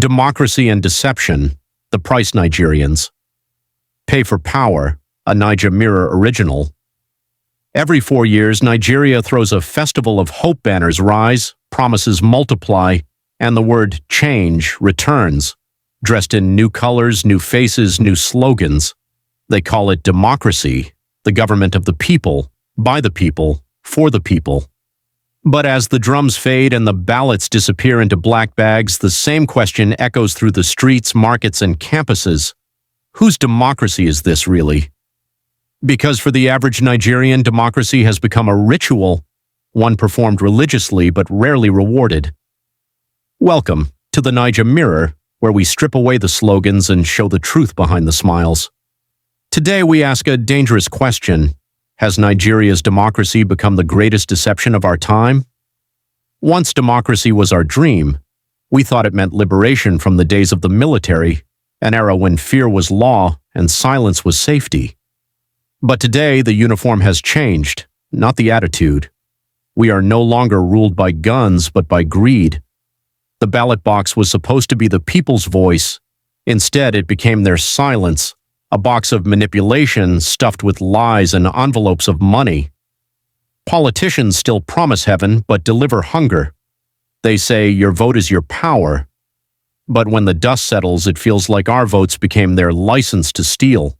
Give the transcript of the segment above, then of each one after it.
Democracy and Deception, The Price Nigerians. Pay for Power, a Naija Mirror original. Every 4 years, Nigeria throws a festival of hope. Banners rise, promises multiply, and the word change returns, dressed in new colors, new faces, new slogans. They call it democracy, the government of the people, by the people, for the people. But as the drums fade and the ballots disappear into black bags, the same question echoes through the streets, markets, and campuses. Whose democracy is this, really? Because for the average Nigerian, democracy has become a ritual, one performed religiously but rarely rewarded. Welcome to the Naija Mirror, where we strip away the slogans and show the truth behind the smiles. Today we ask a dangerous question. Has Nigeria's democracy become the greatest deception of our time? Once democracy was our dream. We thought it meant liberation from the days of the military, an era when fear was law and silence was safety. But today the uniform has changed, not the attitude. We are no longer ruled by guns but by greed. The ballot box was supposed to be the people's voice. Instead, it became their silence, a box of manipulation stuffed with lies and envelopes of money. Politicians still promise heaven but deliver hunger. They say your vote is your power. But when the dust settles, it feels like our votes became their license to steal.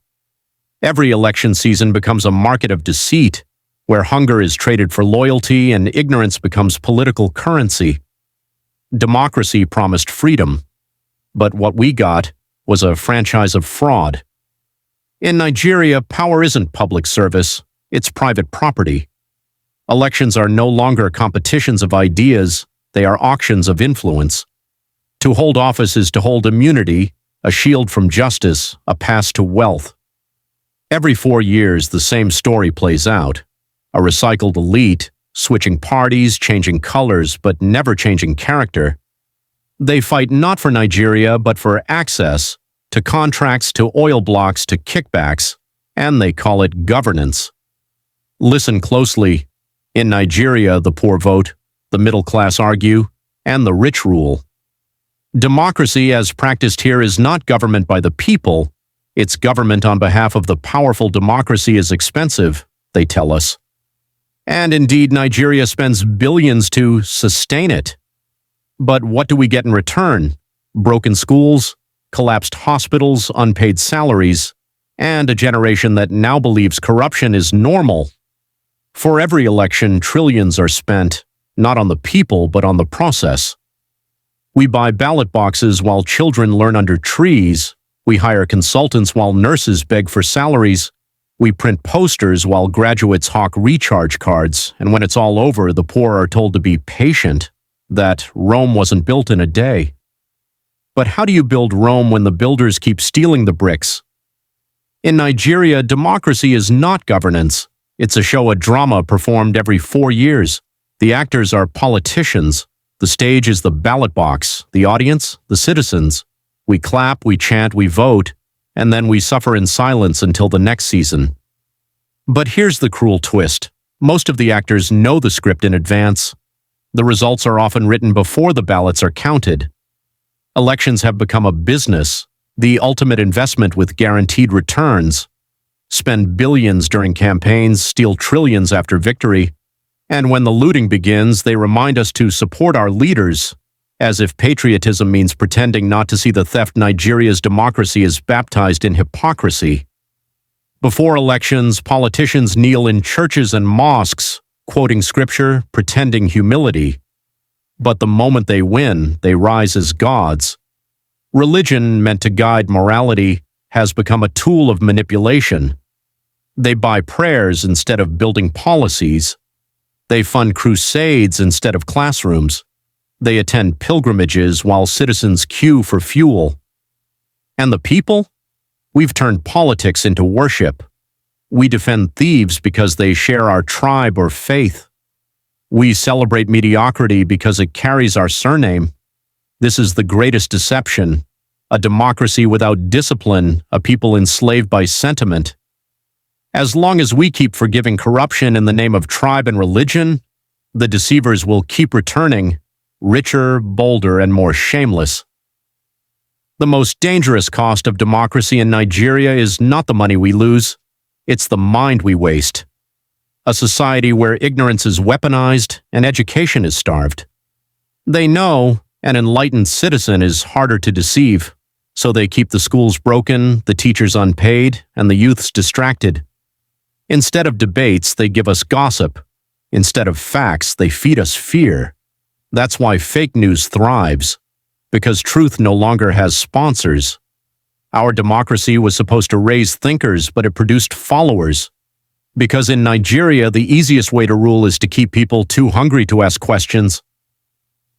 Every election season becomes a market of deceit, where hunger is traded for loyalty and ignorance becomes political currency. Democracy promised freedom, but what we got was a franchise of fraud. In Nigeria, power isn't public service, it's private property. Elections are no longer competitions of ideas, they are auctions of influence. To hold office is to hold immunity, a shield from justice, a pass to wealth. Every 4 years, the same story plays out. A recycled elite, switching parties, changing colors, but never changing character. They fight not for Nigeria, but for access, to contracts, to oil blocks, to kickbacks, and they call it governance. Listen closely. In Nigeria, the poor vote, the middle class argue, and the rich rule. Democracy as practiced here is not government by the people, it's government on behalf of the powerful. Democracy is expensive, they tell us. And indeed, Nigeria spends billions to sustain it. But what do we get in return? Broken schools, collapsed hospitals, unpaid salaries, and a generation that now believes corruption is normal. For every election, trillions are spent, not on the people, but on the process. We buy ballot boxes while children learn under trees. We hire consultants while nurses beg for salaries. We print posters while graduates hawk recharge cards, and when it's all over, the poor are told to be patient, that Rome wasn't built in a day. But how do you build Rome when the builders keep stealing the bricks? In Nigeria, democracy is not governance. It's a show, a drama performed every 4 years. The actors are politicians. The stage is the ballot box, the audience, the citizens. We clap, we chant, we vote, and then we suffer in silence until the next season. But here's the cruel twist. Most of the actors know the script in advance. The results are often written before the ballots are counted. Elections have become a business, the ultimate investment with guaranteed returns. Spend billions during campaigns, steal trillions after victory. And when the looting begins, they remind us to support our leaders, as if patriotism means pretending not to see the theft. Nigeria's democracy is baptized in hypocrisy. Before elections, politicians kneel in churches and mosques, quoting scripture, pretending humility. But the moment they win, they rise as gods. Religion, meant to guide morality, has become a tool of manipulation. They buy prayers instead of building policies. They fund crusades instead of classrooms. They attend pilgrimages while citizens queue for fuel. And the people? We've turned politics into worship. We defend thieves because they share our tribe or faith. We celebrate mediocrity because it carries our surname. This is the greatest deception. A democracy without discipline, a people enslaved by sentiment. As long as we keep forgiving corruption in the name of tribe and religion, the deceivers will keep returning, richer, bolder, and more shameless. The most dangerous cost of democracy in Nigeria is not the money we lose, it's the mind we waste. A society where ignorance is weaponized and education is starved. They know an enlightened citizen is harder to deceive, so they keep the schools broken, the teachers unpaid, and the youths distracted. Instead of debates, they give us gossip. Instead of facts, they feed us fear. That's why fake news thrives, because truth no longer has sponsors. Our democracy was supposed to raise thinkers, but it produced followers. Because in Nigeria, the easiest way to rule is to keep people too hungry to ask questions.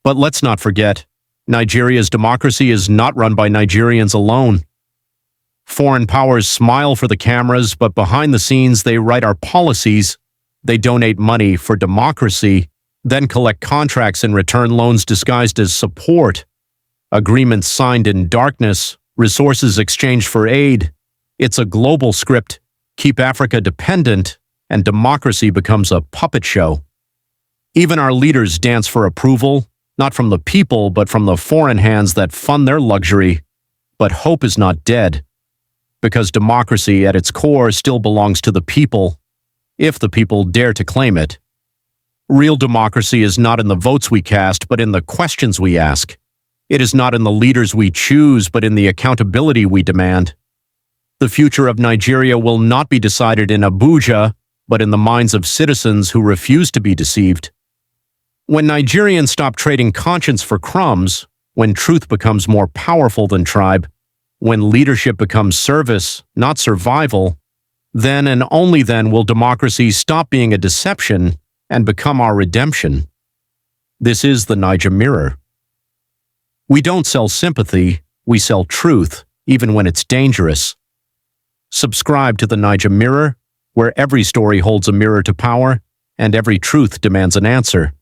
But let's not forget, Nigeria's democracy is not run by Nigerians alone. Foreign powers smile for the cameras, but behind the scenes they write our policies. They donate money for democracy, then collect contracts and return loans disguised as support. Agreements signed in darkness, resources exchanged for aid. It's a global script. Keep Africa dependent, and democracy becomes a puppet show. Even our leaders dance for approval, not from the people, but from the foreign hands that fund their luxury. But hope is not dead, because democracy at its core still belongs to the people, if the people dare to claim it. Real democracy is not in the votes we cast, but in the questions we ask. It is not in the leaders we choose, but in the accountability we demand. The future of Nigeria will not be decided in Abuja, but in the minds of citizens who refuse to be deceived. When Nigerians stop trading conscience for crumbs, when truth becomes more powerful than tribe, when leadership becomes service, not survival, then and only then will democracy stop being a deception and become our redemption. This is the Naija Mirror. We don't sell sympathy, we sell truth, even when it's dangerous. Subscribe to the Naija Mirror, where every story holds a mirror to power, and every truth demands an answer.